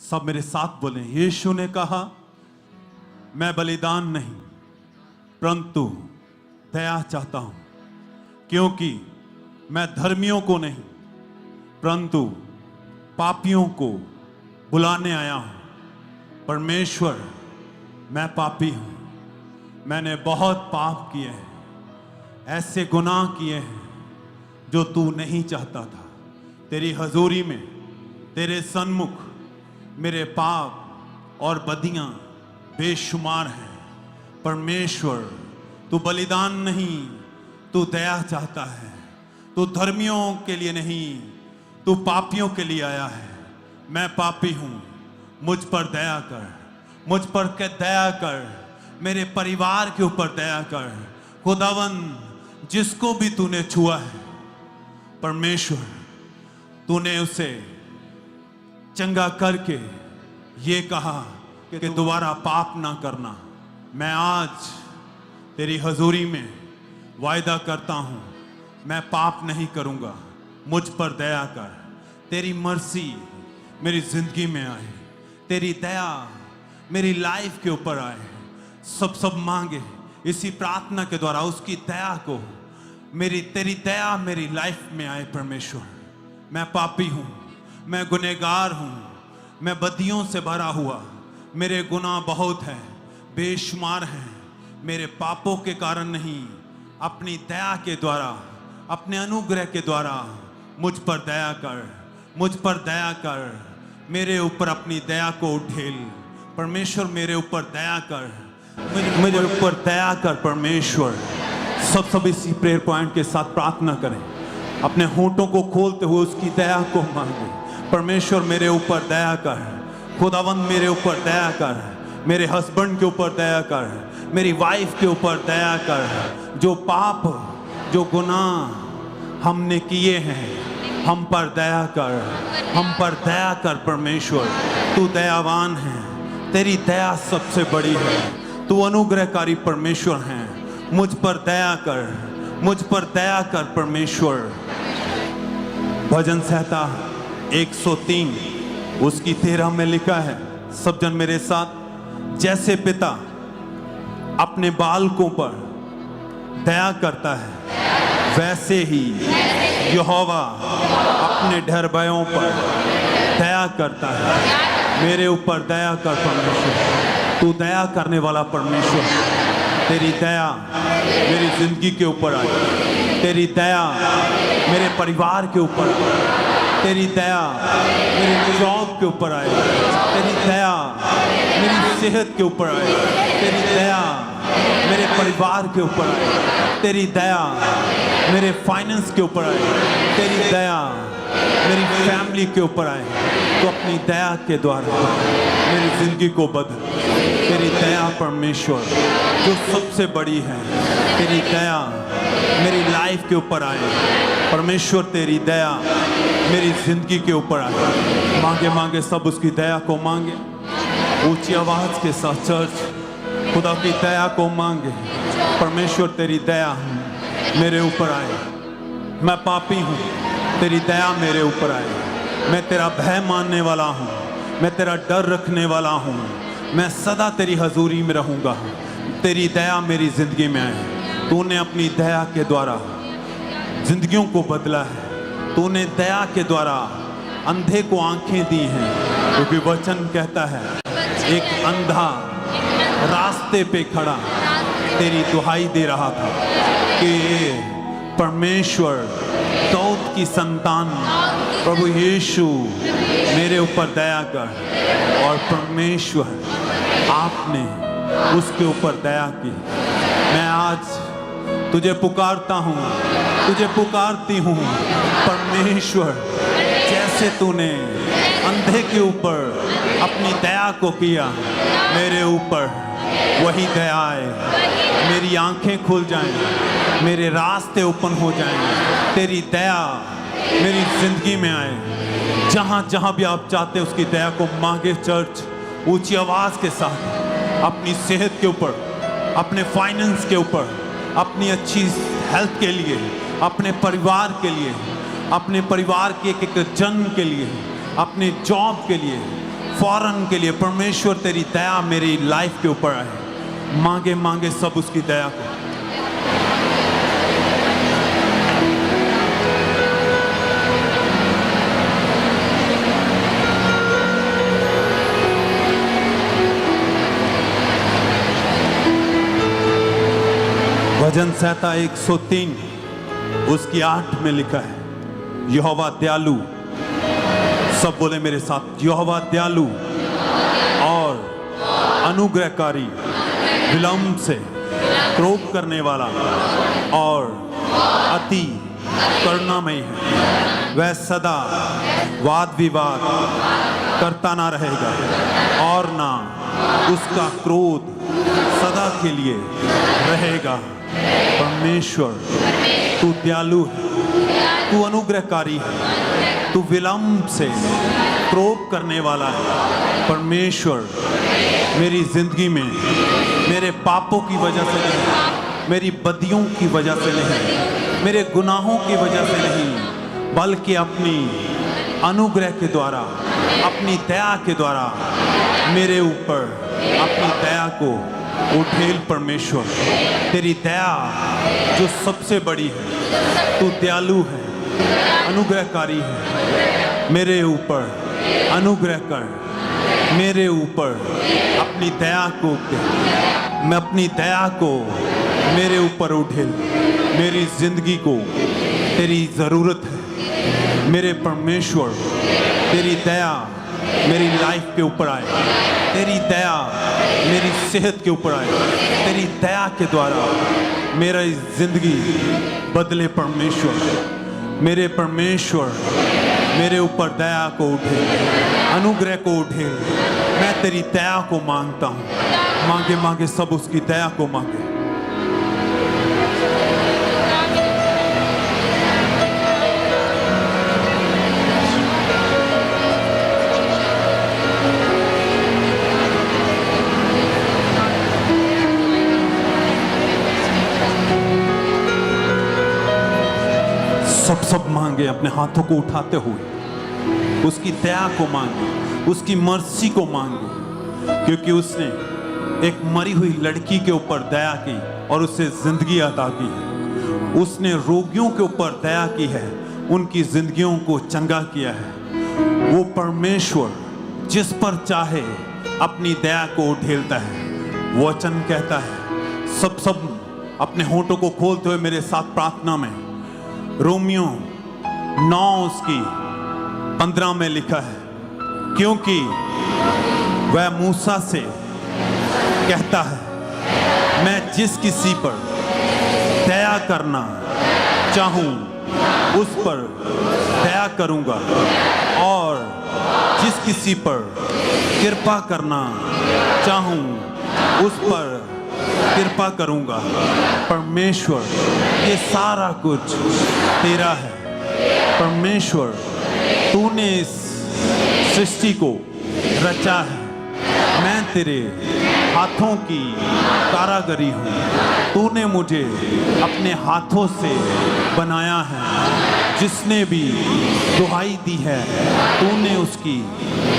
सब मेरे साथ बोले, यीशु ने कहा, मैं बलिदान नहीं परंतु दया चाहता हूं, क्योंकि मैं धर्मियों को नहीं परंतु पापियों को बुलाने आया हूं। परमेश्वर, मैं पापी हूं, मैंने बहुत पाप किए हैं, ऐसे गुनाह किए हैं जो तू नहीं चाहता था। तेरी हजूरी में, तेरे सन्मुख मेरे पाप और बदियां बेशुमार हैं। परमेश्वर, तू बलिदान नहीं, तू दया चाहता है। तू धर्मियों के लिए नहीं, तू पापियों के लिए आया है। मैं पापी हूं, मुझ पर दया कर, मुझ पर दया कर, मेरे परिवार के ऊपर दया कर। खुदावन, जिसको भी तूने छुआ है परमेश्वर, तूने उसे चंगा करके ये कहा कि दोबारा पाप ना करना। मैं आज तेरी हजूरी में वायदा करता हूं, मैं पाप नहीं करूंगा। मुझ पर दया कर, तेरी मर्सी मेरी जिंदगी में आए, तेरी दया मेरी लाइफ के ऊपर आए। सब मांगे इसी प्रार्थना के द्वारा उसकी दया को, तेरी दया मेरी लाइफ में आए। परमेश्वर, मैं पापी हूं, मैं गुनहगार हूं, मैं बदियों से भरा हुआ, मेरे गुनाह बहुत हैं, बेशुमार हैं। मेरे पापों के कारण नहीं, अपनी दया के द्वारा, अपने अनुग्रह के द्वारा मुझ पर दया कर, मुझ पर दया कर, मेरे ऊपर अपनी दया को उठेल। परमेश्वर, मेरे ऊपर दया कर, मेरे ऊपर दया कर। परमेश्वर, सब इसी प्रेयर पॉइंट के साथ प्रार्थना करें, अपने होंठों को खोलते हुए उसकी दया को मांगे। परमेश्वर, मेरे ऊपर दया कर। खुदावंद, मेरे ऊपर दया कर, मेरे हस्बैंड के ऊपर दया कर, मेरी वाइफ के ऊपर दया कर। जो पाप, जो गुनाह हमने किए हैं, हम पर दया कर, हम पर दया कर। परमेश्वर, तू दयावान है, तेरी दया सबसे बड़ी है, तू अनुग्रहकारी परमेश्वर है। मुझ पर दया कर, मुझ पर दया कर। परमेश्वर, भजन संहिता 103 उसकी 13 में लिखा है, सब जन मेरे साथ, जैसे पिता अपने बालकों पर दया करता है, वैसे ही यहोवा अपने ठहरबायों पर दया करता है। मेरे ऊपर दया कर परमेश्वर, तू दया करने वाला परमेश्वर। तेरी दया मेरी जिंदगी के ऊपर आए, तेरी दया मेरे परिवार के ऊपर आए, तेरी दया मेरे जॉब के ऊपर आए, तेरी दया मेरी सेहत के ऊपर आए, तेरी दया मेरे परिवार के ऊपर आए, तेरी दया मेरे फाइनेंस के ऊपर आए, तेरी दया मेरी फैमिली के ऊपर आए। तो अपनी दया के द्वारा मेरी जिंदगी को बदल। तेरी दया परमेश्वर जो सबसे बड़ी है, तेरी दया मेरी लाइफ के ऊपर आए। परमेश्वर, तेरी दया मेरी जिंदगी के ऊपर आए। मांगे मांगे सब उसकी दया को मांगे, ऊंची आवाज के साथ चर्च खुदा की दया को मांगे। परमेश्वर, तेरी दया मेरे ऊपर आए। मैं पापी हूँ, तेरी दया मेरे ऊपर आए। मैं तेरा भय मानने वाला हूँ, मैं तेरा डर रखने वाला हूँ, मैं सदा तेरी हजूरी में रहूँगा। तेरी दया मेरी जिंदगी में आए। तूने अपनी दया के द्वारा जिंदगियों को बदला है, तूने दया के द्वारा अंधे को आंखें दी हैं, क्योंकि वचन कहता है एक अंधा रास्ते पे खड़ा तेरी दुहाई दे रहा था कि परमेश्वर, दाऊद की संतान प्रभु यीशु, मेरे ऊपर दया कर। और परमेश्वर, आपने उसके ऊपर दया की। मैं आज तुझे पुकारता हूँ, तुझे पुकारती हूँ परमेश्वर, जैसे तूने अंधे के ऊपर अपनी दया को किया, मेरे ऊपर वही दया आए। मेरी आंखें खुल जाएं, मेरे रास्ते ओपन हो जाएं, तेरी दया मेरी जिंदगी में आए। जहाँ जहाँ भी आप चाहते उसकी दया को मांगे। चर्च, ऊंची आवाज के साथ अपनी सेहत के ऊपर, अपने फाइनेंस के ऊपर, अपनी अच्छी हेल्थ के लिए, अपने परिवार के लिए, अपने परिवार के एक जन्म के लिए, अपने जॉब के लिए, फौरन के लिए परमेश्वर तेरी दया मेरी लाइफ के ऊपर आए। मांगे मांगे सब उसकी दया को। भजन संहिता 103 उसकी 8 में लिखा है, यहोवा दयालु, सब बोले मेरे साथ, यहोवा दयालु और अनुग्रहकारी, विलंब से क्रोध करने वाला और अति करुणामयी है। वह सदा वाद विवाद करता ना रहेगा और ना उसका क्रोध सदा के लिए रहेगा। परमेश्वर तू दयालु है, तू अनुग्रहकारी है, तू विलंब से क्रोध करने वाला है। परमेश्वर मेरी जिंदगी में मेरे पापों की वजह से नहीं, मेरी बदियों की वजह से नहीं, मेरे गुनाहों की वजह से नहीं, बल्कि अपनी अनुग्रह के द्वारा, अपनी दया के द्वारा मेरे ऊपर अपनी दया को उठेल। परमेश्वर तेरी दया जो सबसे बड़ी है, तू दयालु है, अनुग्रहकारी है, मेरे ऊपर अनुग्रह कर, मेरे ऊपर अपनी दया को, मैं अपनी दया को मेरे ऊपर उठेल। मेरी जिंदगी को तेरी ज़रूरत है। मेरे परमेश्वर तेरी दया मेरी लाइफ के ऊपर आए, तेरी दया मेरी सेहत के ऊपर आए, तेरी दया के द्वारा मेरा जिंदगी बदले। परमेश्वर मेरे परमेश्वर मेरे ऊपर दया को उठे, अनुग्रह को उठे। मैं तेरी दया को मांगता हूँ। मांगे मांगे सब उसकी दया को मांगे। सब मांगे, अपने हाथों को उठाते हुए उसकी दया को मांगे, उसकी मर्सी को मांगे, क्योंकि उसने एक मरी हुई लड़की के ऊपर दया की और उसे जिंदगी अता की है। उसने रोगियों के ऊपर दया की है, उनकी जिंदगियों को चंगा किया है। वो परमेश्वर जिस पर चाहे अपनी दया को उठेलता है। वचन कहता है, सब अपने होठों को खोलते हुए मेरे साथ प्रार्थना में, रोमियो 9 उसकी 15 में लिखा है, क्योंकि वह मूसा से कहता है, मैं जिस किसी पर दया करना चाहूं उस पर दया करूंगा और जिस किसी पर कृपा करना चाहूं उस पर कृपा करूंगा। परमेश्वर ये सारा कुछ तेरा है। परमेश्वर तूने इस सृष्टि को रचा है। मैं तेरे हाथों की कारागरी हूँ। तूने मुझे अपने हाथों से बनाया है। जिसने भी दुहाई दी है, तूने उसकी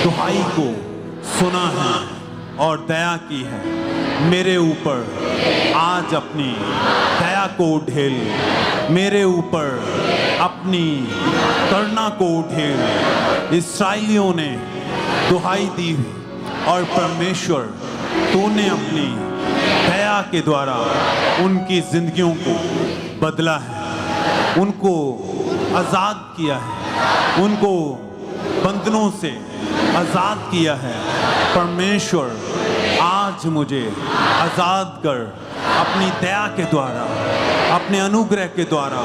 दुहाई को सुना है और दया की है। मेरे ऊपर आज अपनी दया को उठेल, मेरे ऊपर अपनी करुणा को उठेल। इस्राएलियों ने दुहाई दी और परमेश्वर तूने अपनी दया के द्वारा उनकी जिंदगियों को बदला है, उनको आज़ाद किया है, उनको बंधनों से आज़ाद किया है। परमेश्वर आज मुझे आज़ाद कर, अपनी दया के द्वारा, अपने अनुग्रह के द्वारा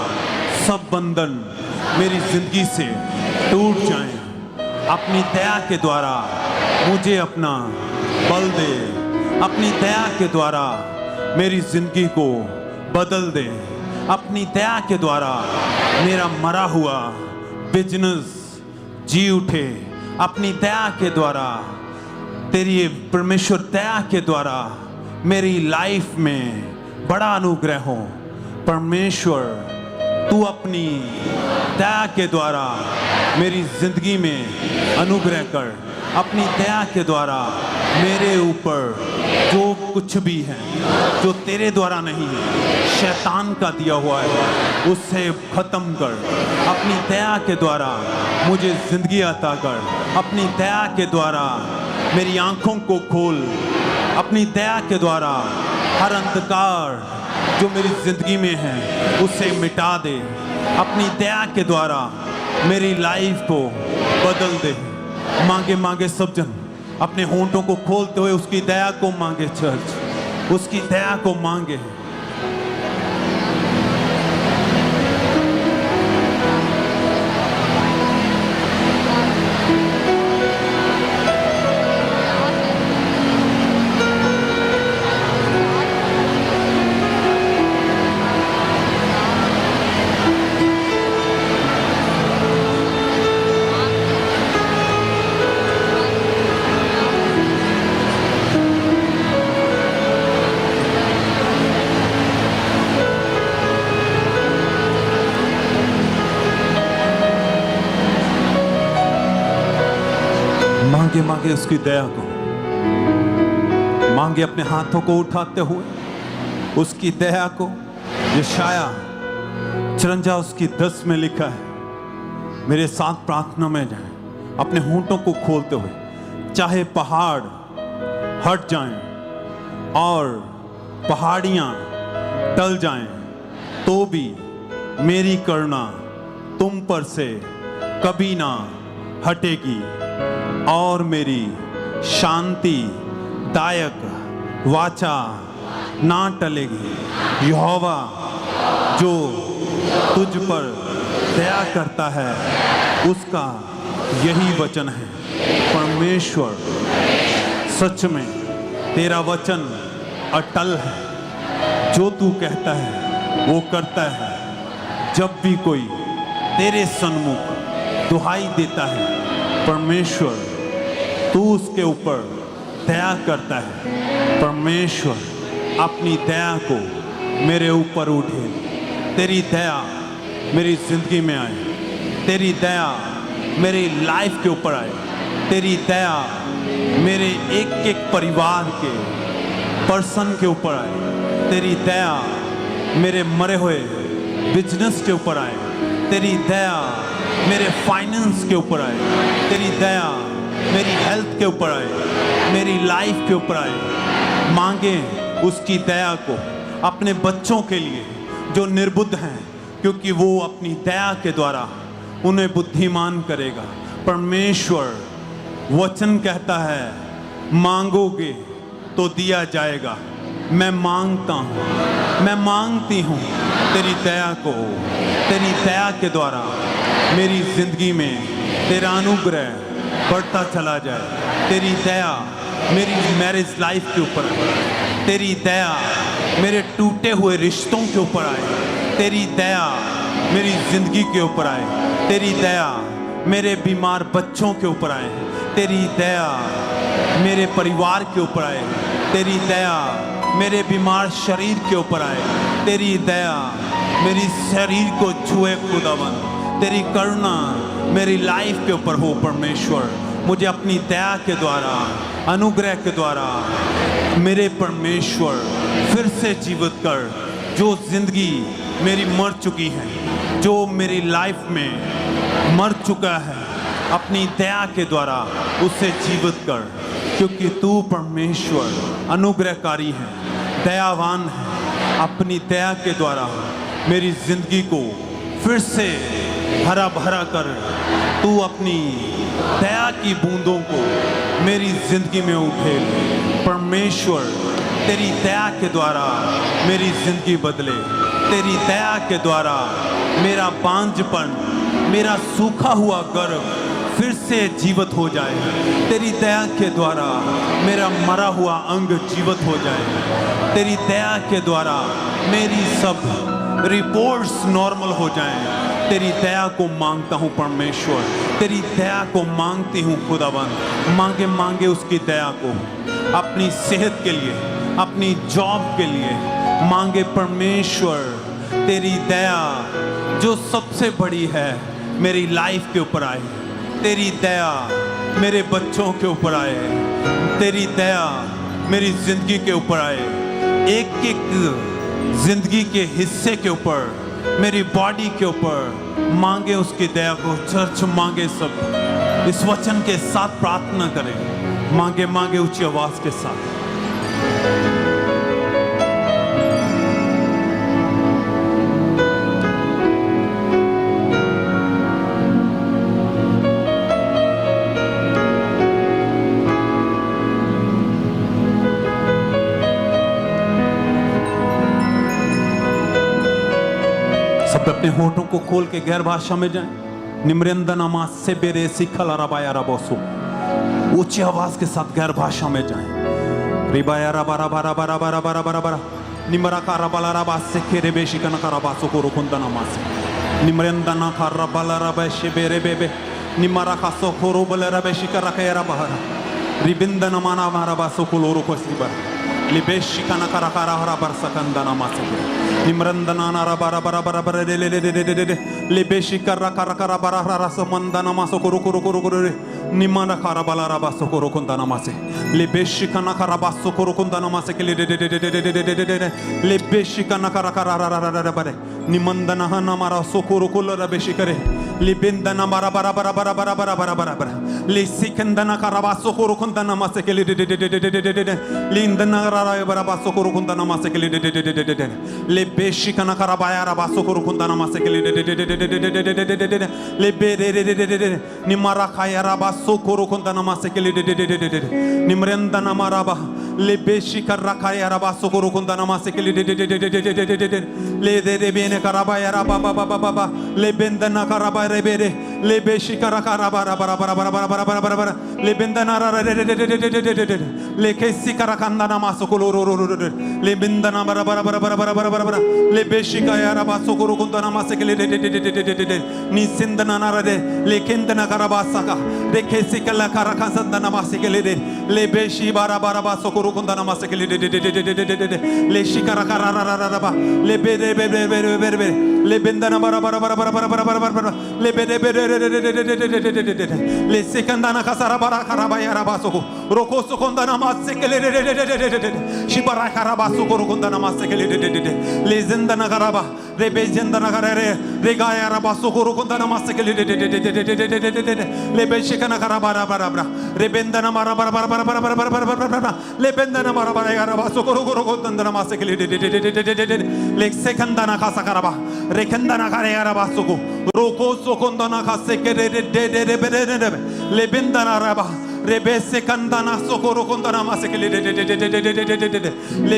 सब बंधन मेरी जिंदगी से टूट जाएं। अपनी दया के द्वारा मुझे अपना बल दे, अपनी दया के द्वारा मेरी जिंदगी को बदल दे। अपनी दया के द्वारा मेरा मरा हुआ बिजनेस जी उठे। अपनी दया के द्वारा, तेरी परमेश्वर दया के द्वारा मेरी लाइफ में बड़ा अनुग्रह हो। परमेश्वर तू अपनी दया के द्वारा मेरी जिंदगी में अनुग्रह कर। अपनी दया के द्वारा मेरे ऊपर जो कुछ भी है जो तेरे द्वारा नहीं है, शैतान का दिया हुआ है, उससे खत्म कर। अपनी दया के द्वारा मुझे जिंदगी अता कर। अपनी दया के द्वारा मेरी आंखों को खोल। अपनी दया के द्वारा हर अंधकार जो मेरी जिंदगी में है उसे मिटा दे। अपनी दया के द्वारा मेरी लाइफ को बदल दे। मांगे मांगे सब जन अपने होंठों को खोलते हुए उसकी दया को मांगे। चर्च उसकी दया को मांगे। मांगे मांगे उसकी दया को। मांगे अपने हाथों को उठाते हुए उसकी दया को। यशाया 54 उसकी 10 में लिखा है। मेरे साथ प्रार्थना में जाएं, अपने होंठों को खोलते हुए। चाहे पहाड़ हट जाएं और पहाड़ियां टल जाएं तो भी मेरी करुणा तुम पर से कभी ना हटेगी और मेरी शांति दायक वाचा ना टलेगी। यहोवा जो तुझ पर दया करता है उसका यही वचन है। परमेश्वर सच में तेरा वचन अटल है। जो तू कहता है वो करता है। जब भी कोई तेरे सन्मुख दुहाई देता है परमेश्वर तू उसके ऊपर दया करता है। परमेश्वर अपनी दया को मेरे ऊपर उठे। तेरी दया मेरी जिंदगी में आए। तेरी दया मेरी लाइफ के ऊपर आए। तेरी दया मेरे एक एक परिवार के पर्सन के ऊपर आए। तेरी दया मेरे मरे हुए बिजनेस के ऊपर आए। तेरी दया मेरे फाइनेंस के ऊपर आए। तेरी दया मेरी हेल्थ के ऊपर आए। मेरी लाइफ के ऊपर आए। मांगे उसकी दया को अपने बच्चों के लिए जो निर्बुद्ध हैं, क्योंकि वो अपनी दया के द्वारा उन्हें बुद्धिमान करेगा। परमेश्वर वचन कहता है मांगोगे तो दिया जाएगा। मैं मांगता हूँ, मैं मांगती हूँ तेरी दया को। तेरी दया के द्वारा मेरी जिंदगी में तेरा अनुग्रह बढ़ता चला जाए। तेरी दया मेरी मैरिज लाइफ के ऊपर आए। तेरी दया मेरे टूटे हुए रिश्तों के ऊपर आए। तेरी दया मेरी जिंदगी के ऊपर आए। तेरी दया मेरे बीमार बच्चों के ऊपर आए। तेरी दया मेरे परिवार के ऊपर आए। तेरी दया मेरे बीमार शरीर के ऊपर आए। तेरी दया मेरी शरीर को छुए खुदावन। तेरी करुणा मेरी लाइफ के ऊपर हो। परमेश्वर मुझे अपनी दया के द्वारा अनुग्रह के द्वारा मेरे परमेश्वर फिर से जीवित कर। जो जिंदगी मेरी मर चुकी है, जो मेरी लाइफ में मर चुका है, अपनी दया के द्वारा उसे जीवित कर। क्योंकि तू परमेश्वर अनुग्रहकारी है, दयावान है। अपनी दया के द्वारा मेरी जिंदगी को फिर से हरा भरा कर। तू अपनी दया की बूंदों को मेरी जिंदगी में उठेल। परमेश्वर तेरी दया के द्वारा मेरी जिंदगी बदले। तेरी दया के द्वारा मेरा बांझपन, मेरा सूखा हुआ गर्भ फिर से जीवित हो जाए। तेरी दया के द्वारा मेरा मरा हुआ अंग जीवित हो जाए। तेरी दया के द्वारा मेरी सब रिपोर्ट्स नॉर्मल हो जाएं। तेरी दया को मांगता हूँ परमेश्वर। तेरी दया को मांगती हूँ खुदावन। मांगे मांगे उसकी दया को अपनी सेहत के लिए, अपनी जॉब के लिए मांगे। परमेश्वर तेरी दया जो सबसे बड़ी है मेरी लाइफ के ऊपर आए। तेरी दया मेरे बच्चों के ऊपर आए, तेरी दया मेरी जिंदगी के ऊपर आए, एक एक जिंदगी के हिस्से के ऊपर, मेरी बॉडी के ऊपर मांगे उसकी दया को। चर्च मांगे सब इस वचन के साथ प्रार्थना करें, मांगे मांगे ऊंची आवाज के साथ। सब अपने होठों को खोल के गैर भाषा में जाएं। निम्रंदनमा से बेरे सिखल रबाया रबोसो, ऊंची आवाज के साथ गैर भाषा में जाएं। रिबाया रबा रबा रबा रबा रबा रबा रबा निमरा का रबा रबा से खेरे बेशिकन का रबासो को रुकुंदनमा से निम्रंदना का रबा रबा से बेरे बेबे निमरा का सो खोरो बले रबे शिकर रखे रबा रिबिंदन माना रबासो को लोरो को सिबर लिबेशिकन का रखा रहा बरसकंदना मासे निम्रंदना रबा रबा रबा रबा ले ले ले ले ले ले लिबेशिकर रखा रखा रबा रहा रसमंदना मासो को रुको रुको रुको रे निमरा का रबा रबा सो को रुकुंदना मासे लिबेशिकन का रबा सो को रुकुंदना मासे के ले ले ले ले ले ले ले लिबेशिकन का रखा रहा रहा रबा रे निमंदना हना मारा सो को रुको लिबेशिकरे लिबिंदना मारा बरा बरा बरा बरा बरा बरा बरा बरा लिसिकंदना का रबा सो को रुकुंदना मासे के ले ले ले ले ले लिंदना बरा बा सो को रुकुंदना मासे के ले ले बेशिकना कराबाया रबासो को रुकुंदना मासे के ले ले बेरे निमरा खाया रबासो को रुकुंदना मासे के ले निमरंदना माराबा ले बेशिकर रखाया रबासो को रुकुंदना मासे के ले दे बेने कराबाया रबा बाबा बाबा ले बेंदना कराबा रे बेरे ले बेशिकर रखाबा बरा बरा बरा बरा बरा बरा बरा ले बेंदना ले कैसी करकंदना मासो को ले बेंदना बरा बरा बरा बरा बरा बरा बरा ले बेशिका यारा बासो को रुकुंदना मासे के ले नी सिंदना नारे ले केंदना कराबासा का रे कैसी कला करकंदना मासे के ले बेशी बारा बारा बासो को रुकुंदना मासे के ले शिकरा करारा ले बेरे बेरे बेरे बेरे ले बेंदना बारा बारा बारा बारा बारा बारा बारा ले बेरे बेरे ले सिकंदना कसरा बारा कराबा यारा बासो को रोको सुकुंदना मासे के शिबरा कराबासो को रुकुंदना मासे के ले जिंदना कराबा रे बेजिंदना करे रे गाया रबासो को रुकुंदना मासे के ले बेशिकना कराबा बारा बारा रे बेंदना मारा बारा बारा बारा बारा बारा बारा बारा ले बेंदना मारा बारा यारा बासो को रुकुंदना मासे के ले सेकंदना कासा कराबा रे कंदना करे यारा बासो को रोको सुकुंदना कासे के ले बेंदना रबा रेबेसे कंदना सोकोरो कंदना मासे के ले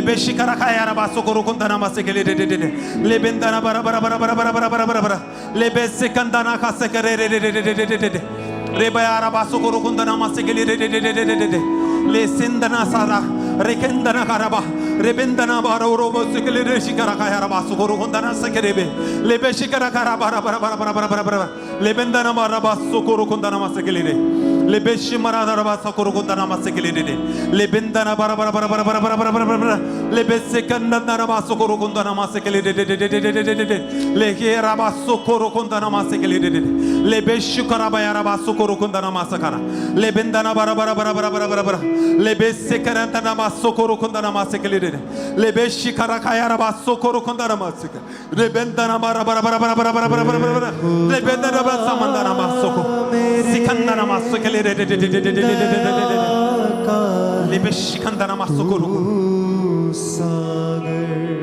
बेशिकरा खाया रबा सोकोरो कंदना मासे के ले बेंदना बरा बरा बरा बरा बरा बरा बरा बरा ले बेसे कंदना खासे करे रे बया रबा सोकोरो कंदना मासे के ले सिंदना सारा रे कंदना करबा रे बेंदना बारो रोबो से के ले शिकरा खाया रबा सोकोरो कंदना से के ले बेशिकरा करा बरा बरा बरा बरा बरा बरा ले बेंदना बारा बा सोकोरो कंदना मासे के ले बेशी मरा रबा सोकोरो कंदना मासे के ले बेंदना बारा बरा बरा बरा बरा बरा बरा बरा ले बेसे कंदना रबा सोकोरो कंदना मासे के ले के रबा सोकोरो कंदना मासे के ले बेशी करा बया रबा सोकोरो कंदना मासे करा ले बेंदना बारा बरा बरा बरा बरा बरा ले बेसे कंदना मासे सोकोरो कंदना मासे के ले बेशी करा खाया रबा सोकोरो कंदना मासे के ले बेंदना बारा बरा बरा बरा बरा बरा बरा ले बेंदना बा समंदना मासे सोको सिकंदना मासे के ले बेशी कंदना मासे सोकोरो सागर